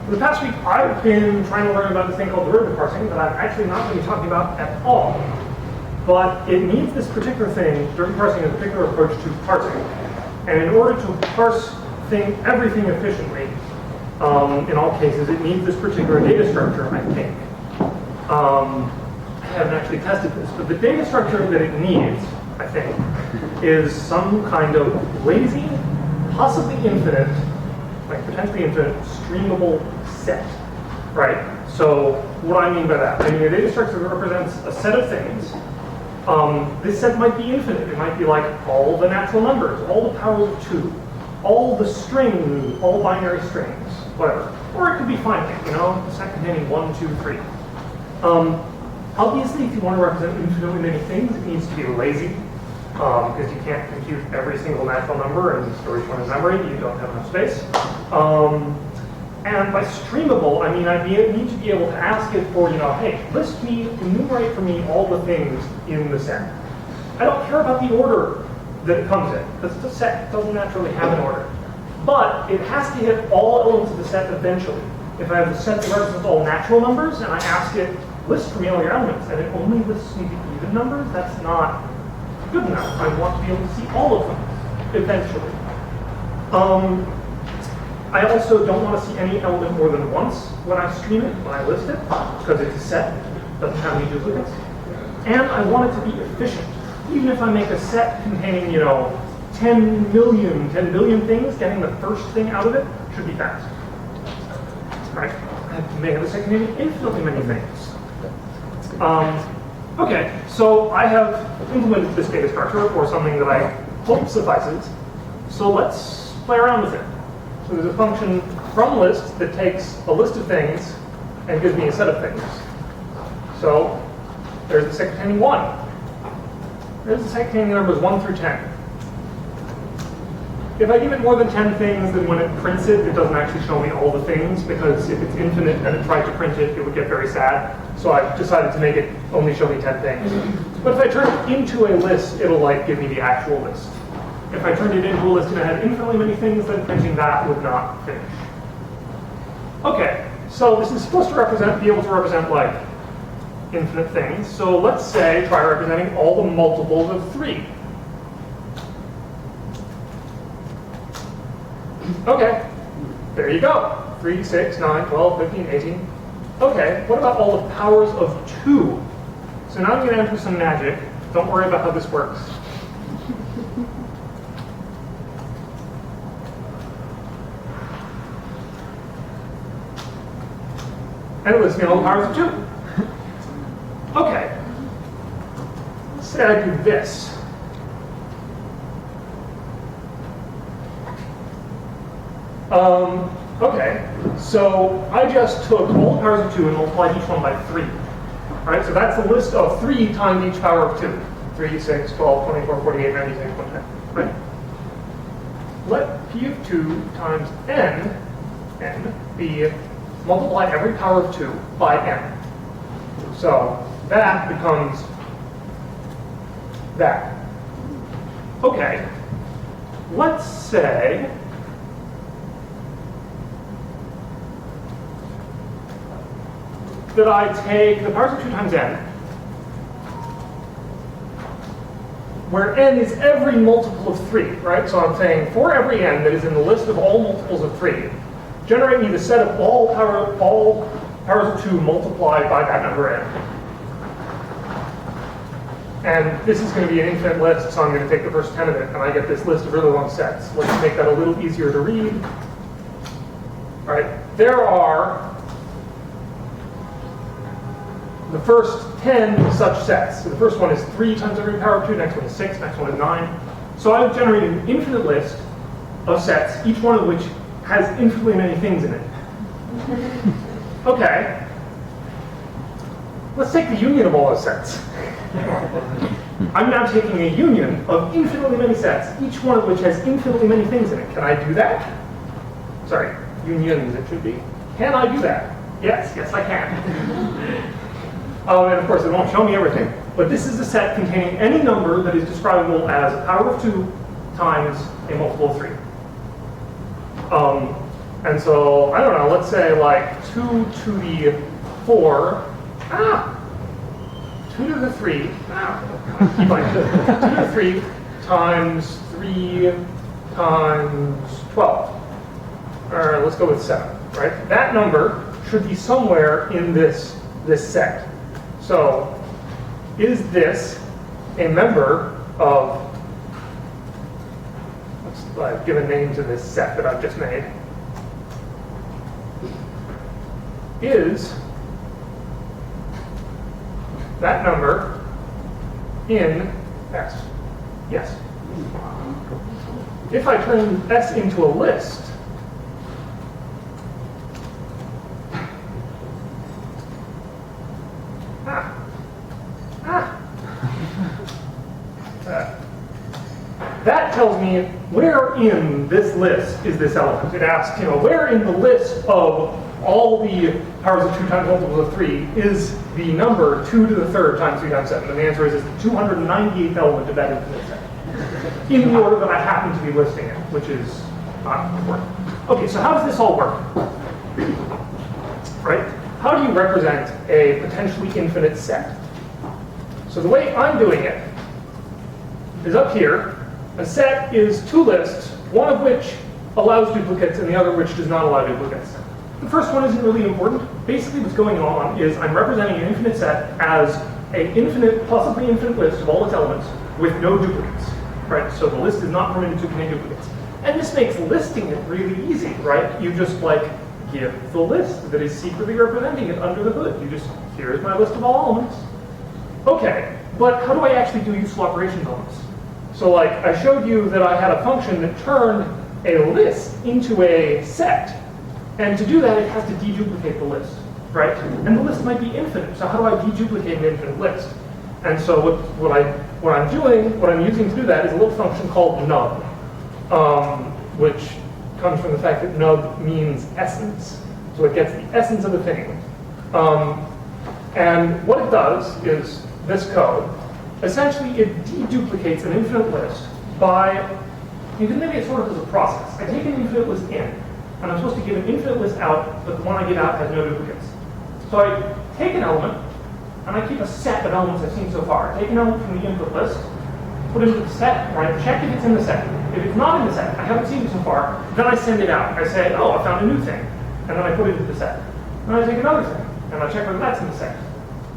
For the past week, I've been trying to learn about this thing called derivative parsing that I'm actually not going to be talking about at all. But it needs this particular thing. Derivative parsing is a particular approach to parsing. And in order to parse everything efficiently, in all cases, it needs this particular data structure, I think. I haven't actually tested this, but the data structure that it needs, I think, is some kind of lazy, possibly infinite, like potentially infinite, streamable set, right? So what do I mean by that? I mean a data structure that represents a set of things. This set might be infinite. It might be like all the natural numbers, all the powers of 2, all the strings, all binary strings, whatever. Or it could be finite, a set containing 1, 2, 3. Obviously, if you want to represent infinitely many things, it needs to be lazy, because you can't compute every single natural number and store each one in memory. You don't have enough space. And by streamable, I mean I need to be able to ask it for, hey, enumerate for me all the things in the set. I don't care about the order that it comes in, because the set doesn't naturally have an order. But it has to hit all elements of the set eventually. If I have the set that represents all natural numbers, and I ask it, list for me all your elements, and it only lists me the even numbers, that's not good enough. I want to be able to see all of them eventually. I also don't want to see any element more than once when I stream it, when I list it, because it's a set, doesn't have any duplicates. And I want it to be efficient. Even if I make a set containing, 10 billion things, getting the first thing out of it should be fast. Right? I may have a set containing infinitely many things. Okay, so I have implemented this data structure for something that I hope suffices. So let's play around with it. So there's a function from list that takes a list of things and gives me a set of things. So there's the set containing 1. There's the set containing numbers 1 through 10. If I give it more than 10 things, then when it prints it, it doesn't actually show me all the things, because if it's infinite and it tried to print it, it would get very sad. So I decided to make it only show me 10 things. But if I turn it into a list, it'll give me the actual list. If I turned it into a list and it had infinitely many things, then printing that would not finish. Okay, so this is supposed to be able to represent infinite things. So let's say try representing all the multiples of 3. Okay, there you go. 3, 6, 9, 12, 15, 18. Okay, what about all the powers of 2? So now I'm going to enter some magic. Don't worry about how this works. And it lists me all the powers of 2. Okay, let's say I do this. Okay, so I just took all the powers of 2 and multiplied each one by 3. All right, so that's the list of 3 times each power of 2. 3, 6, 12, 24, 48, 96, 110, right? Let p of 2 times n be multiply every power of 2 by n. So that becomes that. Okay, let's say that I take the powers of 2 times n, where n is every multiple of 3, right? So I'm saying for every n that is in the list of all multiples of 3, generate me the set of all powers of 2 multiplied by that number n. And this is going to be an infinite list, so I'm going to take the first 10 of it, and I get this list of really long sets. Let's make that a little easier to read. All right, there are the first 10 such sets. So the first one is 3 times every power of 2, next one is 6, next one is 9. So I've generated an infinite list of sets, each one of which has infinitely many things in it. Okay. Let's take the union of all those sets. I'm now taking a union of infinitely many sets, each one of which has infinitely many things in it. Can I do that? Sorry, unions it should be. Can I do that? Yes, I can. And of course, it won't show me everything. But this is a set containing any number that is describable as a power of 2 times a multiple of 3. And so, I don't know, let's say like 2 to the 4, 2 to the 3, keep going, 2 to the 3 times 3 times 12. Or let's go with 7, right? That number should be somewhere in this set. So, is this a member of, let's give a name to this set that I've just made. Is that number in S? Yes. If I turn S into a list, that tells me where in this list is this element. It asks, where in the list of all the powers of 2 times multiples of 3 is the number 2 to the 3rd times 3 times 7? And the answer is it's the 298th element of that infinite set. In the order that I happen to be listing it, which is not important. Okay, so how does this all work? Right? How do you represent a potentially infinite set? So the way I'm doing it is up here. A set is 2 lists, one of which allows duplicates and the other which does not allow duplicates. The first one isn't really important. Basically what's going on is I'm representing an infinite set as an infinite, possibly infinite list of all its elements with no duplicates. Right? So the list is not permitted to contain duplicates. And this makes listing it really easy, right? You just give the list that is secretly representing it under the hood. You just, here's my list of all elements. Okay, but how do I actually do useful operations on this? So I showed you that I had a function that turned a list into a set. And to do that, it has to deduplicate the list, right? And the list might be infinite. So how do I deduplicate an infinite list? And so what I'm using to do that is a little function called nub, which comes from the fact that nub means essence. So it gets the essence of the thing. And what it does is this code. Essentially, it deduplicates an infinite list by, you can think of it sort of as a process. I take an infinite list in, and I'm supposed to give an infinite list out, but the one I give out has no duplicates. So I take an element, and I keep a set of elements I've seen so far. I take an element from the input list, put it into the set, and I check if it's in the set. If it's not in the set, I haven't seen it so far, then I send it out. I say, oh, I found a new thing, and then I put it into the set. Then I take another thing, and I check whether that's in the set.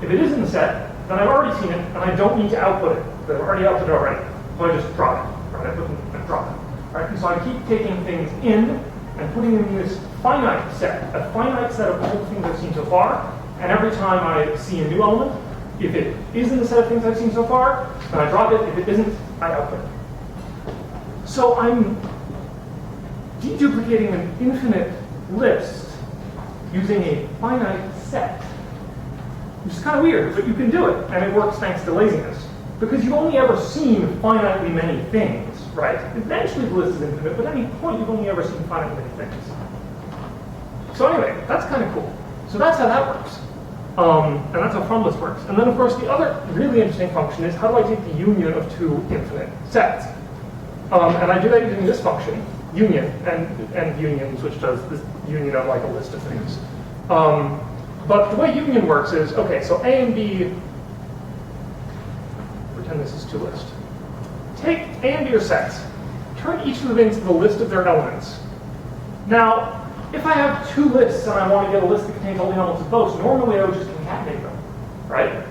If it is in the set, then I've already seen it, and I don't need to output it. I've already output it already. So I just drop it. Right? I put it and drop it. Right? And so I keep taking things in and putting them in this finite set, a finite set of all the things I've seen so far. And every time I see a new element, if it is in the set of things I've seen so far, then I drop it. If it isn't, I output it. So I'm deduplicating an infinite list using a finite set. Which is kind of weird, but you can do it, and it works thanks to laziness. Because you've only ever seen finitely many things, right? Eventually the list is infinite, but at any point you've only ever seen finitely many things. So anyway, that's kind of cool. So that's how that works. And that's how from list works. And then of course the other really interesting function is how do I take the union of 2 infinite sets? And I do that using this function, union, and unions, which does this union of a list of things. But the way union works is, okay, so A and B, pretend this is 2 lists. Take A and B are sets, turn each of them into the list of their elements. Now, if I have 2 lists and I want to get a list that contains all the elements of both, normally I would just concatenate them, right?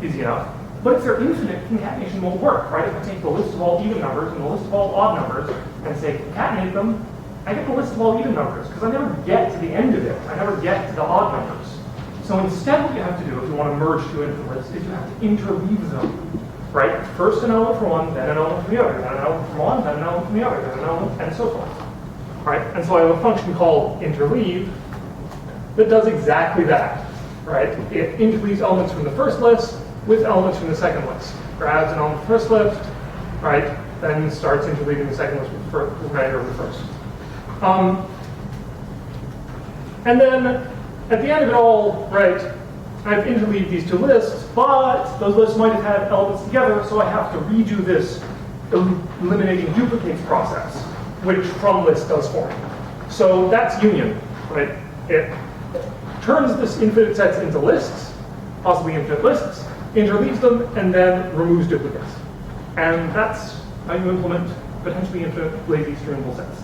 Easy enough. But if they're infinite, concatenation won't work, right? If I take the list of all even numbers and the list of all odd numbers and say concatenate them, I get the list of all even numbers, because I never get to the end of it. I never get to the odd numbers. So instead what you have to do if you want to merge 2 infinite lists is you have to interleave them, right? First an element from one, then an element from the other, then an element from one, then an element from the other, then an element, and so forth. Right? And so I have a function called interleave that does exactly that, right? It interleaves elements from the first list with elements from the second list. Grabs an element from the first list, right? Then starts interleaving the second list with the remainder of the first. And then at the end of it all, right, I've interleaved these 2 lists, but those lists might have had elements together, so I have to redo this eliminating duplicates process, which from list does for me. So that's union, right? It turns this infinite sets into lists, possibly infinite lists, interleaves them, and then removes duplicates. And that's how you implement potentially infinite lazy streamable sets.